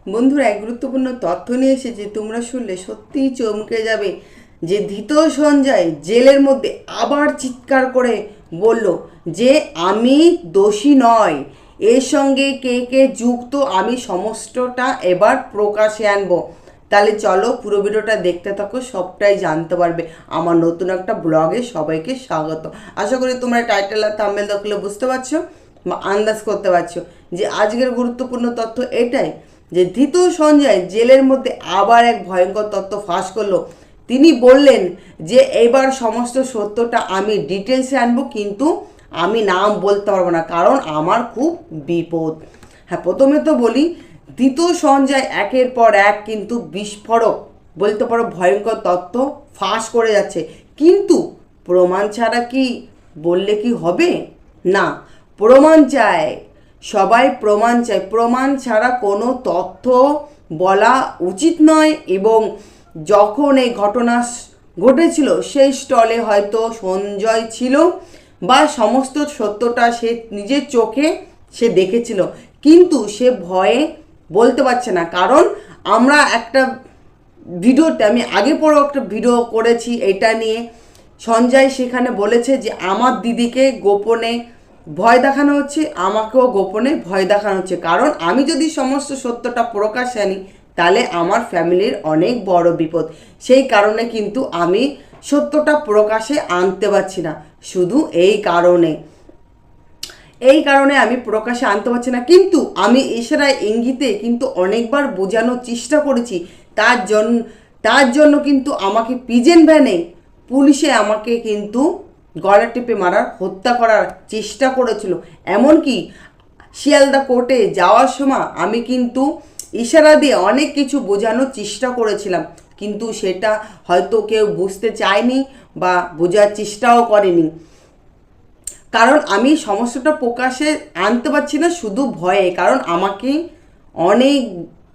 বন্ধুরা, এক গুরুত্বপূর্ণ তথ্য নিয়ে এসেছি। তোমরা শুনলে সত্যিই চমকে যাবে যে ধৃত সঞ্জয় জেলের মধ্যে আবার চিৎকার করে বলল যে আমি দোষী নয়, এর সঙ্গে কে কে যুক্ত আমি সমস্তটা এবার প্রকাশে আনবো। তাহলে চলো পুরো ভিডিওটা দেখতে থাকো, সবটাই জানতে পারবে। আমার নতুন একটা ব্লগে সবাইকে স্বাগত। আশা করি তোমরা টাইটেল আর থাম্বনেল দেখলে বুঝতে পারছো বা আন্দাজ করতে পারছো যে আজকের গুরুত্বপূর্ণ তথ্য এটাই যে ধৃত সঞ্জয় জেলের মধ্যে আবার এক ভয়ঙ্কর তথ্য ফাঁস করলো। তিনি বললেন যে এবার সমস্ত সত্যটা আমি ডিটেলসে আনবো, কিন্তু আমি নাম বলতে পারবো না, কারণ আমার খুব বিপদ। হ্যাঁ, প্রথমে তো বলি, ধৃত সঞ্জয় একের পর এক কিন্তু বিস্ফোরক বলতে পারো ভয়ঙ্কর তথ্য ফাঁস করে যাচ্ছে, কিন্তু প্রমাণ ছাড়া কি বললে কি হবে? না, প্রমাণ চায়, সবাই প্রমাণ চায়। প্রমাণ ছাড়া কোনো তথ্য বলা উচিত নয়। এবং যখন এই ঘটনা ঘটেছিল সেই স্টলে হয়তো সঞ্জয় ছিল বা সমস্ত সত্যটা সে নিজের চোখে সে দেখেছিল, কিন্তু সে ভয়ে বলতে পারছে না। কারণ আমরা একটা ভিডিওতে, আমি আগে পরেও একটা ভিডিও করেছি এটা নিয়ে, সঞ্জয় সেখানে বলেছে যে আমার দিদিকে গোপনে ভয় দেখানো হচ্ছে, আমাকেও গোপনে ভয় দেখানো হচ্ছে, কারণ আমি যদি সমস্ত সত্যটা প্রকাশ্যে আনি তাহলে আমার ফ্যামিলির অনেক বড় বিপদ। সেই কারণে কিন্তু আমি সত্যটা প্রকাশে আনতে পারছি না। শুধু এই কারণে আমি প্রকাশে আনতে পারছি না, কিন্তু আমি ইশারায় ইঙ্গিতে কিন্তু অনেকবার বোঝানোর চেষ্টা করেছি। তার জন্য কিন্তু আমাকে পিজেন ভ্যানে পুলিশে আমাকে কিন্তু গলা টিপে মারার, হত্যা করার চেষ্টা করেছিল। এমনকি শিয়ালদা কোর্টে যাওয়ার সময় আমি কিন্তু ইশারা দিয়ে অনেক কিছু বোঝানোর চেষ্টা করেছিলাম, কিন্তু সেটা হয়তো কেউ বুঝতে চায়নি বা বোঝার চেষ্টাও করেনি। কারণ আমি সমস্যাটা প্রকাশে আনতে পারছি না শুধু ভয়ে, কারণ আমাকে অনেক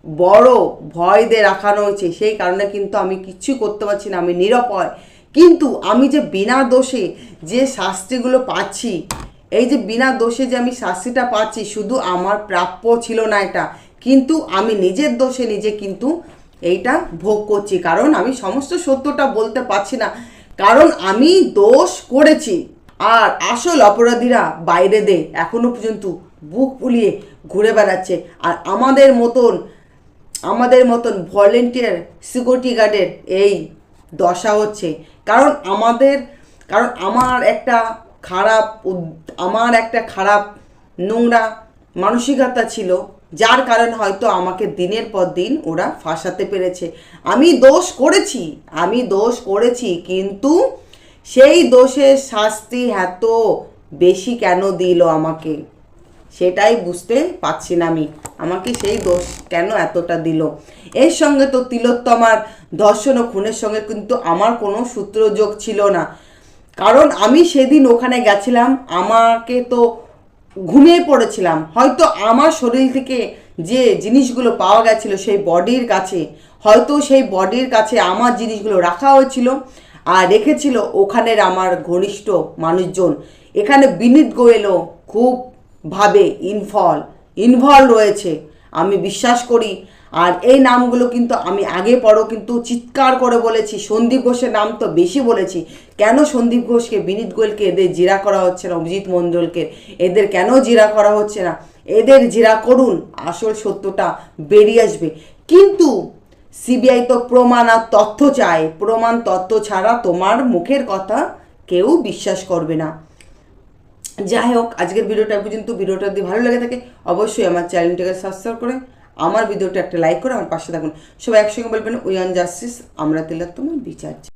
বড় ভয় দিয়ে রাখানো হয়েছে। সেই কারণে কিন্তু আমি কিচ্ছু করতে পারছি না, আমি নিরুপায়। কিন্তু আমি যে বিনা দোষে যে শাস্তিগুলো পাচ্ছি, এই যে বিনা দোষে যে আমি শাস্তিটা পাচ্ছি, শুধু আমার প্রাপ্য ছিল না এটা, কিন্তু আমি নিজের দোষে নিজে কিন্তু এইটা ভোগ করছি। কারণ আমি সমস্ত সত্যটা বলতে পারছি না, কারণ আমি দোষ করেছি। আর আসল অপরাধীরা বাইরে এখনো পর্যন্ত বুক ফুলিয়ে ঘুরে বেড়াচ্ছে। আর আমাদের মতন ভলেন্টিয়ার সিকিউরিটি গার্ডের এই দশা হচ্ছে। কারণ আমার একটা খারাপ নোংরা মানসিকতা ছিল, যার কারণে হয়তো আমাকে দিনের পর দিন ওরা ফাঁসাতে পেরেছে। আমি দোষ করেছি, কিন্তু সেই দোষের শাস্তি এত বেশি কেন দিল আমাকে, সেটাই বুঝতে পারছি না আমি। আমাকে সেই দোষ কেন এতটা দিল? এর সঙ্গে তো তিলোত্তমার ধর্ষণ ও খুনের সঙ্গে কিন্তু আমার কোনো সূত্রযোগ ছিল না। কারণ আমি সেদিন ওখানে গেছিলাম, আমাকে তো ঘুমিয়ে পড়েছিলাম। হয়তো আমার শরীর থেকে যে জিনিসগুলো পাওয়া গেছিলো সেই বডির কাছে, হয়তো সেই বডির কাছে আমার জিনিসগুলো রাখা হয়েছিল আর রেখেছিল ওখানের আমার ঘনিষ্ঠ মানুষজন। এখানে বিনীত গোয়েলও খুব ভাবে ইনভলভ রয়েছে, আমি বিশ্বাস করি। আর এই নামগুলো কিন্তু আমি আগে পরও কিন্তু চিৎকার করে বলেছি। সন্দীপ ঘোষের নাম তো বেশি বলেছি। কেন সন্দীপ ঘোষকে, বিনীত গোয়েলকে এদের জিরা করা হচ্ছে না? অভিজিৎ মণ্ডলকে এদের কেন জিরা করা হচ্ছে না? এদের জিরা করুন, আসল সত্যটা বেরিয়ে আসবে। কিন্তু সিবিআই তো প্রমাণ আর তথ্য চায়। প্রমাণ তথ্য ছাড়া তোমার মুখের কথা কেউ বিশ্বাস করবে না। যাই হোক, আজকের ভিডিওটা পর্যন্ত। ভিডিওটা যদি ভালো লাগে থাকে অবশ্যই আমার চ্যানেলটাকে সাবস্ক্রাইব করে আমার ভিডিওটা একটা লাইক করে আমার পাশে থাকুন। সবাই একসঙ্গে বলবেন উই ওয়ান্ট জাস্টিস, আমরা তিলোত্তমার বিচার।